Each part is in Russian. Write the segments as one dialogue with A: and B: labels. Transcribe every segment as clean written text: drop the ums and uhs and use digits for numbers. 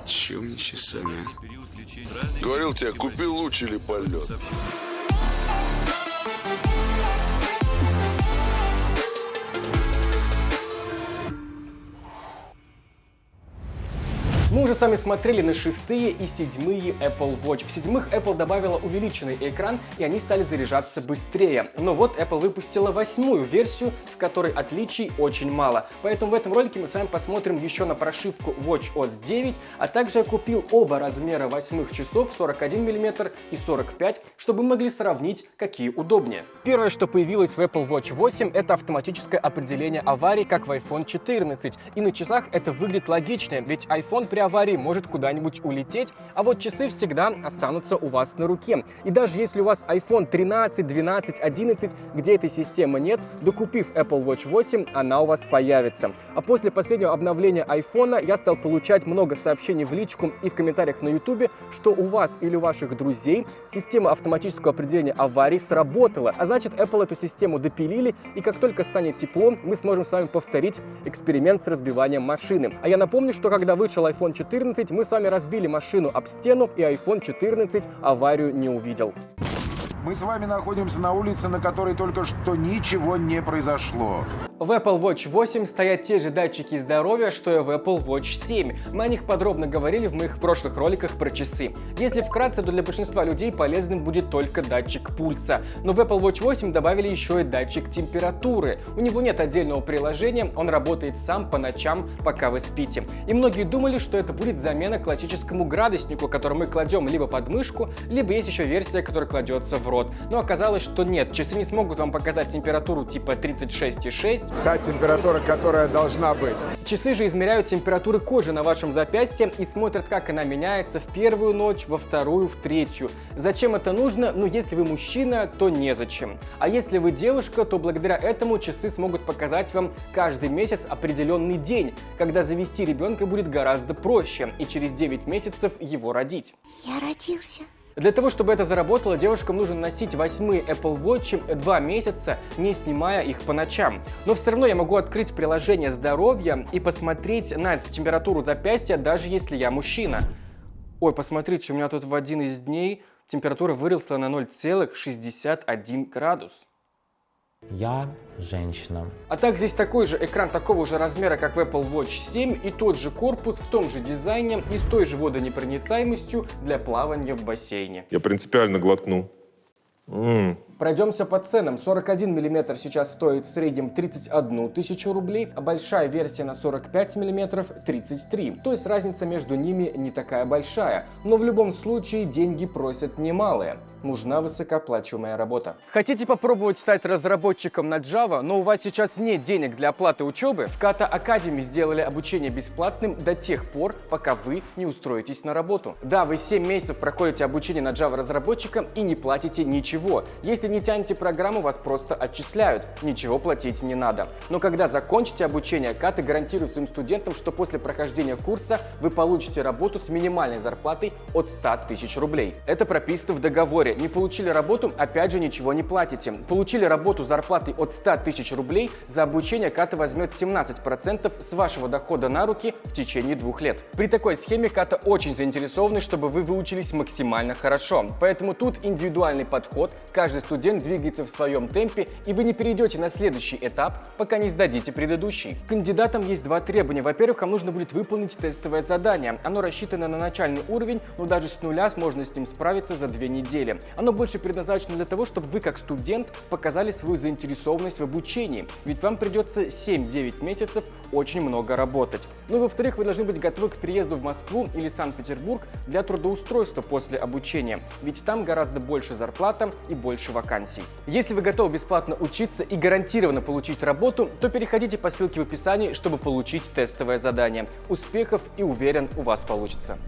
A: Чё мне часами, а?
B: Говорил тебе, купи луч или полет.
C: Мы уже с вами смотрели на 6-е и 7-е Apple Watch. В 7-х Apple добавила увеличенный экран, и они стали заряжаться быстрее. Но вот Apple выпустила 8-ю версию, в которой отличий очень мало. Поэтому в этом ролике мы с вами посмотрим еще на прошивку WatchOS 9, а также я купил оба размера 8-х часов 41 мм и 45, чтобы мы могли сравнить, какие удобнее. Первое, что появилось в Apple Watch 8, это автоматическое определение аварий, как в iPhone 14. И на часах это выглядит логичнее, ведь iPhone при аварии может куда-нибудь улететь, а вот часы всегда останутся у вас на руке. И даже если у вас iPhone 13, 12, 11, где этой системы нет, докупив Apple Watch 8, она у вас появится. А после последнего обновления iPhone я стал получать много сообщений в личку и в комментариях на YouTube, что у вас или у ваших друзей система автоматического определения аварий сработала. А значит, Apple эту систему допилили, и как только станет тепло, мы сможем с вами повторить эксперимент с разбиванием машины. А я напомню, что когда вышел iPhone 14, мы с вами разбили машину об стену, и iPhone 14 аварию не увидел.
D: Мы с вами находимся на улице, на которой только что ничего не произошло.
C: В Apple Watch 8 стоят те же датчики здоровья, что и в Apple Watch 7. Мы о них подробно говорили в моих прошлых роликах про часы. Если вкратце, то для большинства людей полезным будет только датчик пульса. Но в Apple Watch 8 добавили еще и датчик температуры. У него нет отдельного приложения, он работает сам по ночам, пока вы спите. И многие думали, что это будет замена классическому градуснику, который мы кладем либо под мышку, либо есть еще версия, которая кладется в рот. Но оказалось, что нет, часы не смогут вам показать температуру типа 36,6.
E: Та температура, которая должна быть.
C: Часы же измеряют температуру кожи на вашем запястье и смотрят, как она меняется в первую ночь, во вторую, в третью. Зачем это нужно? Ну, если вы мужчина, то незачем. А если вы девушка, то благодаря этому часы смогут показать вам каждый месяц определенный день, когда завести ребенка будет гораздо проще и через 9 месяцев его родить.
F: Я родился.
C: Для того, чтобы это заработало, девушкам нужно носить 8-е Apple Watch 2 месяца, не снимая их по ночам. Но все равно я могу открыть приложение здоровья и посмотреть на температуру запястья, даже если я мужчина. Ой, посмотрите, у меня тут в один из дней температура выросла на 0,61 градус.
G: Я женщина.
C: А так здесь такой же экран такого же размера, как в Apple Watch 7, и тот же корпус в том же дизайне и с той же водонепроницаемостью для плавания в бассейне.
H: Я принципиально глотнул.
C: Пройдемся по ценам. 41 мм сейчас стоит в среднем 31 тысячу рублей, а большая версия на 45 мм 33. То есть разница между ними не такая большая. Но в любом случае деньги просят немалые. Нужна высокооплачиваемая работа. Хотите попробовать стать разработчиком на Java, но у вас сейчас нет денег для оплаты учебы? В Kata Academy сделали обучение бесплатным до тех пор, пока вы не устроитесь на работу. Да, вы 7 месяцев проходите обучение на Java разработчика и не платите ничего. Если не тянете программу, вас просто отчисляют. Ничего платить не надо. Но когда закончите обучение, Kata гарантирует своим студентам, что после прохождения курса вы получите работу с минимальной зарплатой от 100 тысяч рублей. Это прописано в договоре. Не получили работу, опять же ничего не платите. Получили работу с зарплатой от 100 тысяч рублей, за обучение Kata возьмет 17% с вашего дохода на руки в течение 2 лет. При такой схеме Kata очень заинтересованы, чтобы вы выучились максимально хорошо. Поэтому тут индивидуальный подход, каждый студент двигается в своем темпе, и вы не перейдете на следующий этап, пока не сдадите предыдущий. К кандидатам есть 2 требования. Во-первых, вам нужно будет выполнить тестовое задание. Оно рассчитано на начальный уровень, но даже с нуля можно с ним справиться за 2 недели. Оно больше предназначено для того, чтобы вы как студент показали свою заинтересованность в обучении, ведь вам придется 7-9 месяцев очень много работать. Ну и во-вторых, вы должны быть готовы к переезду в Москву или Санкт-Петербург для трудоустройства после обучения, ведь там гораздо больше зарплата и больше вакансий. Если вы готовы бесплатно учиться и гарантированно получить работу, то переходите по ссылке в описании, чтобы получить тестовое задание. Успехов и уверен, у вас получится.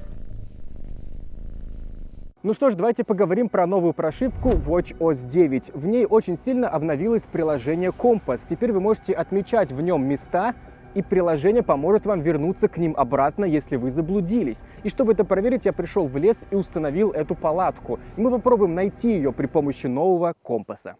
C: Ну что ж, давайте поговорим про новую прошивку WatchOS 9. В ней очень сильно обновилось приложение Компас. Теперь вы можете отмечать в нем места, и приложение поможет вам вернуться к ним обратно, если вы заблудились. И чтобы это проверить, я пришел в лес и установил эту палатку. И мы попробуем найти ее при помощи нового компаса.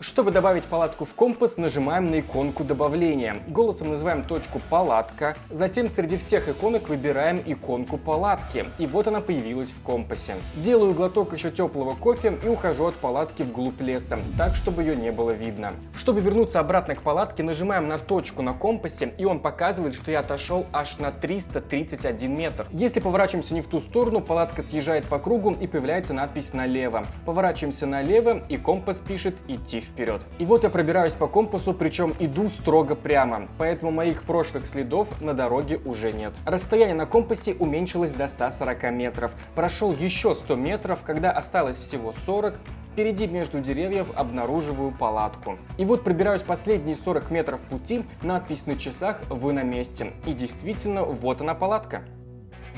C: Чтобы добавить палатку в компас, нажимаем на иконку добавления. Голосом называем точку «Палатка», затем среди всех иконок выбираем иконку палатки. И вот она появилась в компасе. Делаю глоток еще теплого кофе и ухожу от палатки вглубь леса, так, чтобы ее не было видно. Чтобы вернуться обратно к палатке, нажимаем на точку на компасе, и он показывает, что я отошел аж на 331 метр. Если поворачиваемся не в ту сторону, палатка съезжает по кругу и появляется надпись «Налево». Поворачиваемся налево, и компас пишет «Идти вперед». И вот я пробираюсь по компасу, причем иду строго прямо, поэтому моих прошлых следов на дороге уже нет. Расстояние на компасе уменьшилось до 140 метров. Прошел еще 100 метров, когда осталось всего 40. Впереди между деревьев обнаруживаю палатку. И вот пробираюсь последние 40 метров пути, надпись на часах «Вы на месте». И действительно, вот она палатка.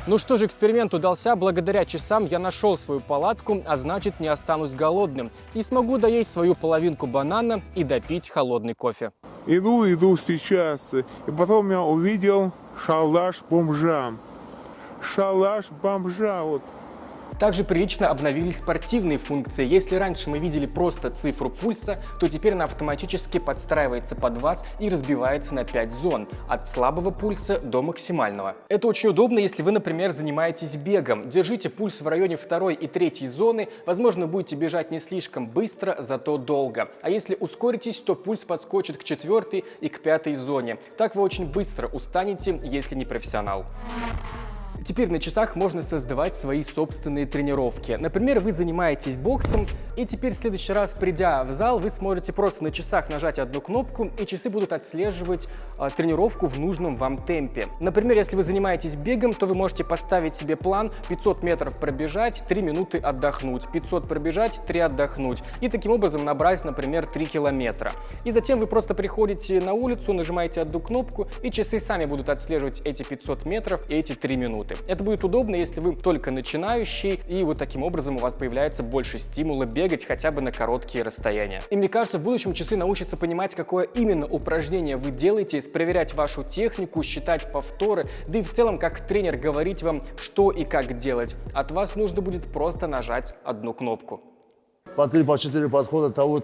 C: Ну что же, эксперимент удался. Благодаря часам я нашел свою палатку, а значит, не останусь голодным. И смогу доесть свою половинку банана и допить холодный кофе.
F: Иду сейчас, и потом я увидел шалаш бомжа. Шалаш бомжа, вот.
C: Также прилично обновились спортивные функции. Если раньше мы видели просто цифру пульса, то теперь она автоматически подстраивается под вас и разбивается на 5 зон, от слабого пульса до максимального. Это очень удобно, если вы, например, занимаетесь бегом. Держите пульс в районе 2 и 3 зоны, возможно, будете бежать не слишком быстро, зато долго. А если ускоритесь, то пульс подскочит к 4 и к 5 зоне. Так вы очень быстро устанете, если не профессионал. Теперь на часах можно создавать свои собственные тренировки. Например, вы занимаетесь боксом, и теперь в следующий раз, придя в зал, вы сможете просто на часах нажать одну кнопку, и часы будут отслеживать тренировку в нужном вам темпе. Например, если вы занимаетесь бегом, то вы можете поставить себе план 500 метров пробежать, 3 минуты отдохнуть, 500 пробежать, 3 отдохнуть. И таким образом набрать, например, 3 километра. И затем вы просто приходите на улицу, нажимаете одну кнопку, и часы сами будут отслеживать эти 500 метров и эти 3 минуты. Это будет удобно, если вы только начинающий, и вот таким образом у вас появляется больше стимула бегать хотя бы на короткие расстояния. И мне кажется, в будущем часы научатся понимать, какое именно упражнение вы делаете, проверять вашу технику, считать повторы, да и в целом как тренер говорить вам, что и как делать. От вас нужно будет просто нажать одну кнопку.
H: По 3, по 4 подхода, того,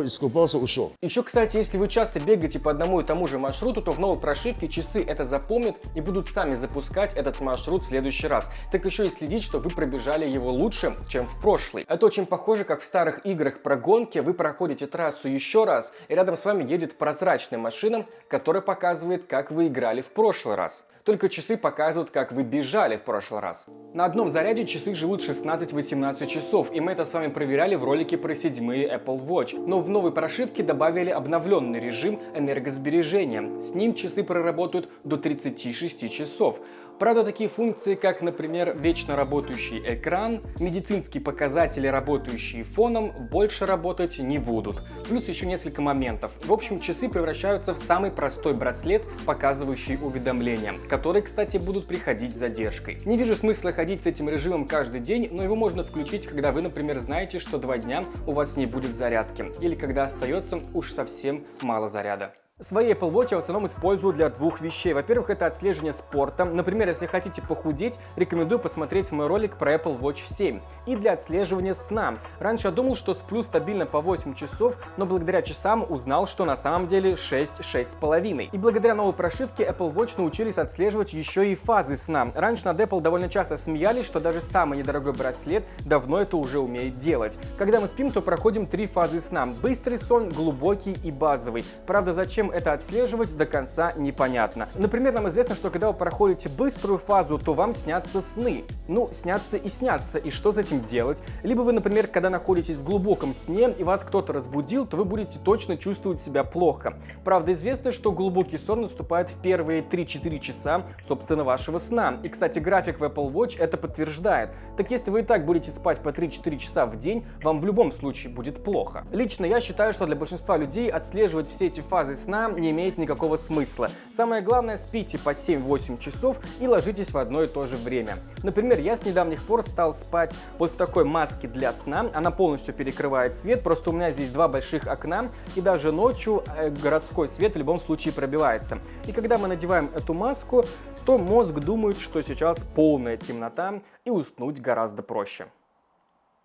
H: искупался, ушел.
C: Еще, кстати, если вы часто бегаете по одному и тому же маршруту, то в новой прошивке часы это запомнят и будут сами запускать этот маршрут в следующий раз. Так еще и следить, что вы пробежали его лучше, чем в прошлый. Это очень похоже, как в старых играх про гонки. Вы проходите трассу еще раз, и рядом с вами едет прозрачная машина, которая показывает, как вы играли в прошлый раз. Только часы показывают, как вы бежали в прошлый раз. На одном заряде часы живут 16-18 часов, и мы это с вами проверяли в ролике про 7-е Apple Watch. Но в новой прошивке добавили обновленный режим энергосбережения. С ним часы проработают до 36 часов. Правда, такие функции, как, например, вечно работающий экран, медицинские показатели, работающие фоном, больше работать не будут. Плюс еще несколько моментов. В общем, часы превращаются в самый простой браслет, показывающий уведомления, которые, кстати, будут приходить с задержкой. Не вижу смысла ходить с этим режимом каждый день, но его можно включить, когда вы, например, знаете, что 2 дня у вас не будет зарядки, или когда остается уж совсем мало заряда. Свои Apple Watch я в основном использую для 2 вещей. Во-первых, это отслеживание спорта. Например, если хотите похудеть, рекомендую посмотреть мой ролик про Apple Watch 7. И для отслеживания сна. Раньше я думал, что сплю стабильно по 8 часов, но благодаря часам узнал, что на самом деле 6-6,5. И благодаря новой прошивке Apple Watch научились отслеживать еще и фазы сна. Раньше над Apple довольно часто смеялись, что даже самый недорогой браслет давно это уже умеет делать. Когда мы спим, то проходим 3 фазы сна. Быстрый сон, глубокий и базовый. Правда, зачем это отслеживать, до конца непонятно. Например, нам известно, что когда вы проходите быструю фазу, то вам снятся сны. Ну, снятся, и что с этим делать? Либо вы, например, когда находитесь в глубоком сне и вас кто-то разбудил, то вы будете точно чувствовать себя плохо. Правда, известно, что глубокий сон наступает в первые 3-4 часа, собственно, вашего сна. И, кстати, график в Apple Watch это подтверждает. Так если вы и так будете спать по 3-4 часа в день, вам в любом случае будет плохо. Лично я считаю, что для большинства людей отслеживать все эти фазы сна не имеет никакого смысла. Самое главное, спите по 7-8 часов и ложитесь в одно и то же время. Например, я с недавних пор стал спать вот в такой маске для сна. Она полностью перекрывает свет, просто у меня здесь 2 больших окна, и даже ночью городской свет в любом случае пробивается. И когда мы надеваем эту маску, то мозг думает, что сейчас полная темнота, и уснуть гораздо проще.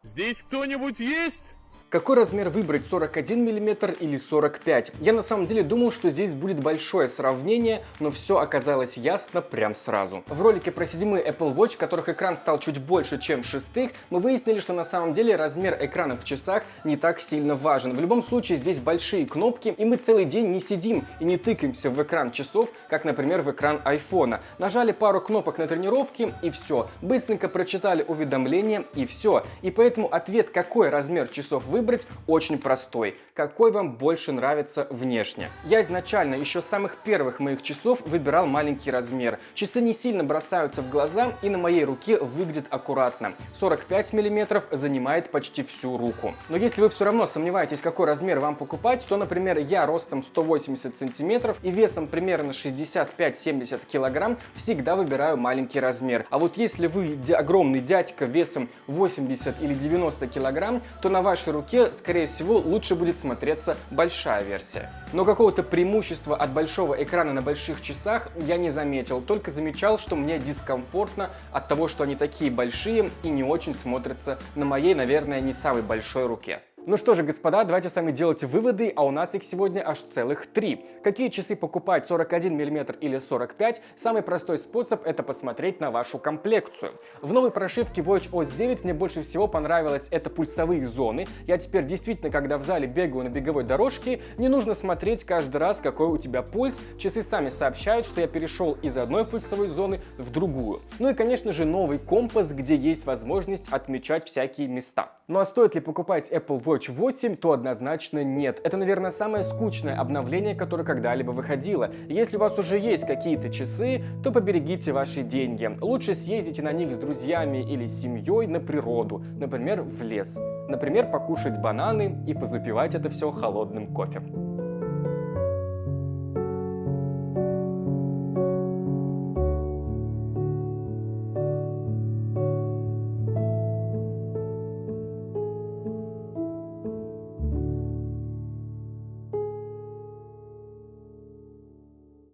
F: Здесь кто-нибудь есть?
C: Какой размер выбрать, 41 мм или 45? Я на самом деле думал, что здесь будет большое сравнение, но все оказалось ясно прям сразу. В ролике про 7-й Apple Watch, которых экран стал чуть больше, чем 6-х, мы выяснили, что на самом деле размер экрана в часах не так сильно важен. В любом случае здесь большие кнопки, и мы целый день не сидим и не тыкаемся в экран часов, как, например, в экран айфона. Нажали пару кнопок на тренировке и все. Быстренько прочитали уведомления и все. И поэтому ответ, какой размер часов выбрать, очень простой. Какой вам больше нравится внешне? Я изначально, еще с самых первых моих часов, выбирал маленький размер. Часы не сильно бросаются в глаза и на моей руке выглядят аккуратно. 45 мм занимает почти всю руку. Но если вы все равно сомневаетесь, какой размер вам покупать, то, например, я ростом 180 см и весом примерно 65-70 кг всегда выбираю маленький размер. А вот если вы огромный дядька весом 80 или 90 кг, то на вашей руке, скорее всего, лучше будет смотреться большая версия. Но какого-то преимущества от большого экрана на больших часах я не заметил, только замечал, что мне дискомфортно от того, что они такие большие и не очень смотрятся на моей, наверное, не самой большой руке. Ну что же, господа, давайте сами делайте выводы, а у нас их сегодня аж целых 3. Какие часы покупать, 41 мм или 45? Самый простой способ — это посмотреть на вашу комплекцию. В новой прошивке Watch OS 9 мне больше всего понравилось это пульсовые зоны. Я теперь действительно, когда в зале бегаю на беговой дорожке, не нужно смотреть каждый раз, какой у тебя пульс. Часы сами сообщают, что я перешел из одной пульсовой зоны в другую. Ну и, конечно же, новый компас, где есть возможность отмечать всякие места. Ну а стоит ли покупать Apple Watch 8, то однозначно нет. Это, наверное, самое скучное обновление, которое когда-либо выходило. Если у вас уже есть какие-то часы, то поберегите ваши деньги. Лучше съездите на них с друзьями или с семьей на природу, например, в лес. Например, покушать бананы и позапивать это все холодным кофе.